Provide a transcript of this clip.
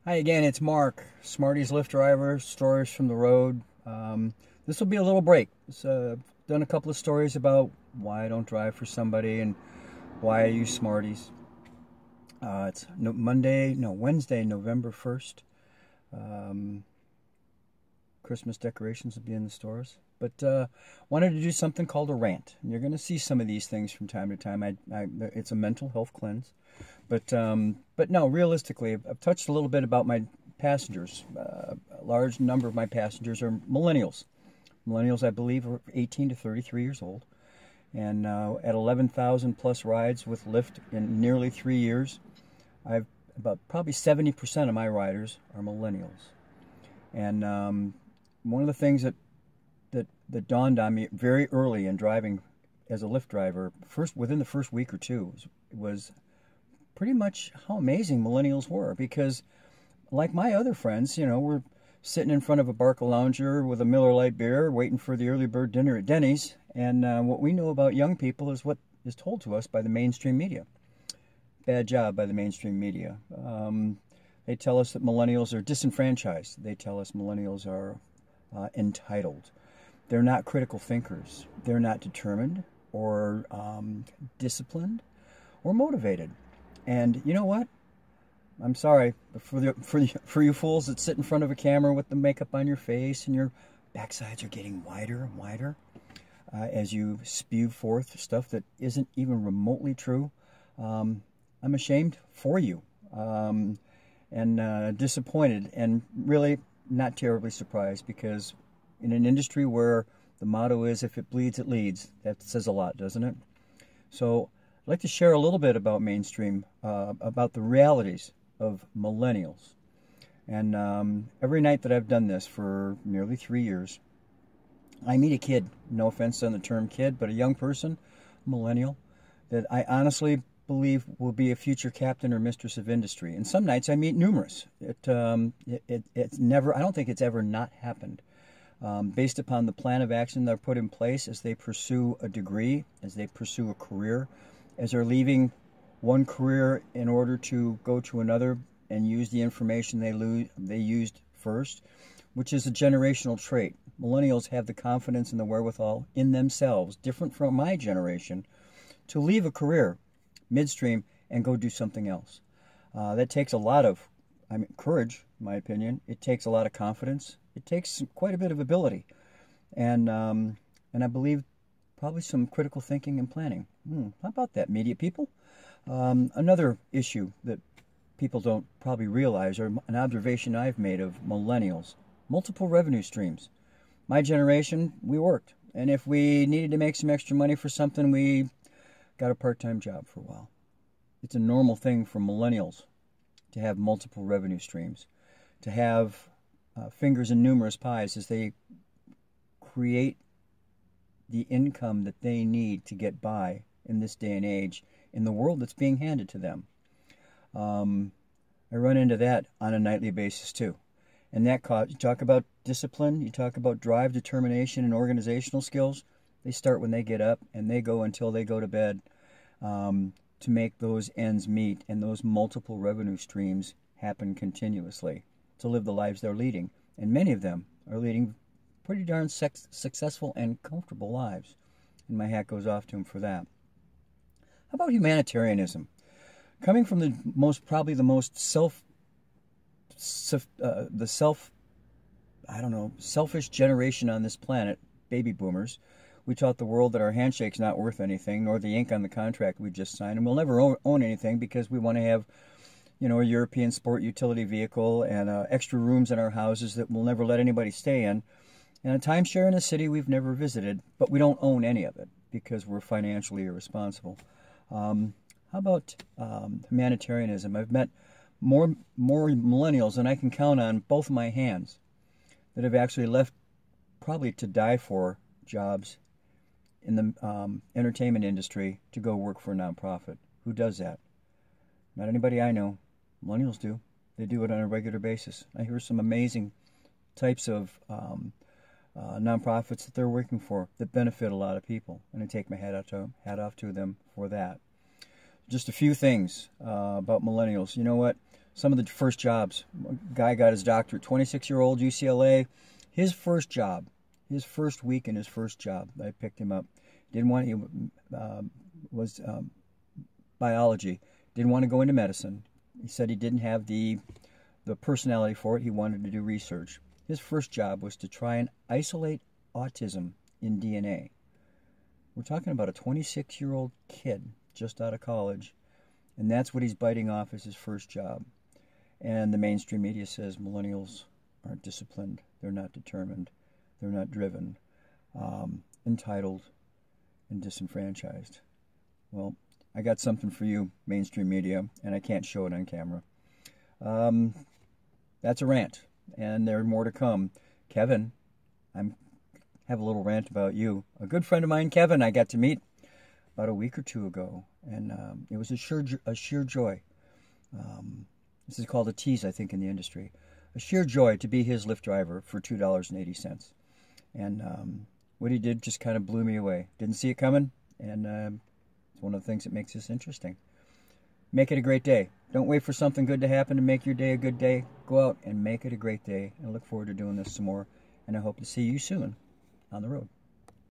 Hi again, it's Mark, Smarty's Lyft driver, stories from the road. This will be a little break. I've done a couple of stories about why I don't drive for somebody and why I use Smarties. It's Wednesday, November 1st. Um, Christmas decorations will be in the stores. But wanted to do something called a rant. And you're going to see some of these things from time to time. It's a mental health cleanse. But no, realistically, I've touched a little bit about my passengers. A large number of my passengers are millennials. Millennials, I believe, are 18 to 33 years old. And at 11,000 plus rides with Lyft in nearly 3 years, I've about probably 70% of my riders are millennials. And one of the things that dawned on me very early in driving as a Lyft driver, within the first week or two, was pretty much how amazing millennials were. Because like my other friends, we're sitting in front of a Barca Lounger with a Miller Lite beer waiting for the early bird dinner at Denny's. And what we know about young people is what is told to us by the mainstream media. Bad job by the mainstream media. They tell us that millennials are disenfranchised. They tell us millennials are entitled. They're not critical thinkers. They're not determined or disciplined or motivated. And you know what? I'm sorry, but for you fools that sit in front of a camera with the makeup on your face and your backsides are getting wider and wider as you spew forth stuff that isn't even remotely true, I'm ashamed for you and disappointed and really not terribly surprised, because in an industry where the motto is, if it bleeds, it leads, that says a lot, doesn't it? So I'd like to share a little bit about mainstream, about the realities of millennials. And every night that I've done this for nearly 3 years, I meet a kid, no offense on the term kid, but a young person, millennial, that I honestly believe will be a future captain or mistress of industry. And some nights I meet numerous. It's never, I don't think it's ever not happened. Based upon the plan of action they're put in place as they pursue a degree, as they pursue a career, as they're leaving one career in order to go to another and use the information they used first, which is a generational trait. Millennials have the confidence and the wherewithal in themselves, different from my generation, to leave a career midstream and go do something else. That takes a lot of courage, in my opinion. It takes a lot of confidence. It takes quite a bit of ability. And I believe probably some critical thinking and planning. How about that, media people? Another issue that people don't probably realize, or an observation I've made of millennials: multiple revenue streams. My generation, we worked. And if we needed to make some extra money for something, we got a part-time job for a while. It's a normal thing for millennials to have multiple revenue streams, to have fingers in numerous pies as they create the income that they need to get by in this day and age in the world that's being handed to them. I run into that on a nightly basis too. And that you talk about discipline, you talk about drive, determination, and organizational skills. They start when they get up and they go until they go to bed to make those ends meet and those multiple revenue streams happen continuously to live the lives they're leading. And many of them are leading pretty darn successful and comfortable lives. And my hat goes off to them for that. How about humanitarianism? Coming from probably the most selfish generation on this planet, baby boomers. We taught the world that our handshake's not worth anything, nor the ink on the contract we just signed, and we'll never own anything because we want to have, a European sport utility vehicle and extra rooms in our houses that we'll never let anybody stay in, and a timeshare in a city we've never visited, but we don't own any of it because we're financially irresponsible. How about humanitarianism? I've met more millennials than I can count on both of my hands that have actually left probably to die for jobs in the entertainment industry to go work for a nonprofit. Who does that? Not anybody I know. Millennials do. They do it on a regular basis. I hear some amazing types of nonprofits that they're working for that benefit a lot of people, and I take my hat off to them for that. Just a few things about millennials. You know what? Some of the first jobs. Guy got his doctorate, 26-year-old, UCLA. His first job, his first week in his first job, I picked him up. Didn't want, he was biology. Didn't want to go into medicine. He said he didn't have the personality for it. He wanted to do research. His first job was to try and isolate autism in DNA. We're talking about a 26-year-old kid just out of college, and that's what he's biting off as his first job. And the mainstream media says millennials aren't disciplined, they're not determined, they're not driven, entitled, and disenfranchised. Well, I got something for you, mainstream media, and I can't show it on camera. That's a rant, and there are more to come. Kevin, I have a little rant about you. A good friend of mine, Kevin, I got to meet about a week or two ago, and it was a sheer joy. This is called a tease, I think, in the industry. A sheer joy to be his Lyft driver for $2.80. And what he did just kind of blew me away. Didn't see it coming, and it's one of the things that makes this interesting. Make it a great day. Don't wait for something good to happen to make your day a good day. Go out and make it a great day. And I look forward to doing this some more. And I hope to see you soon on the road.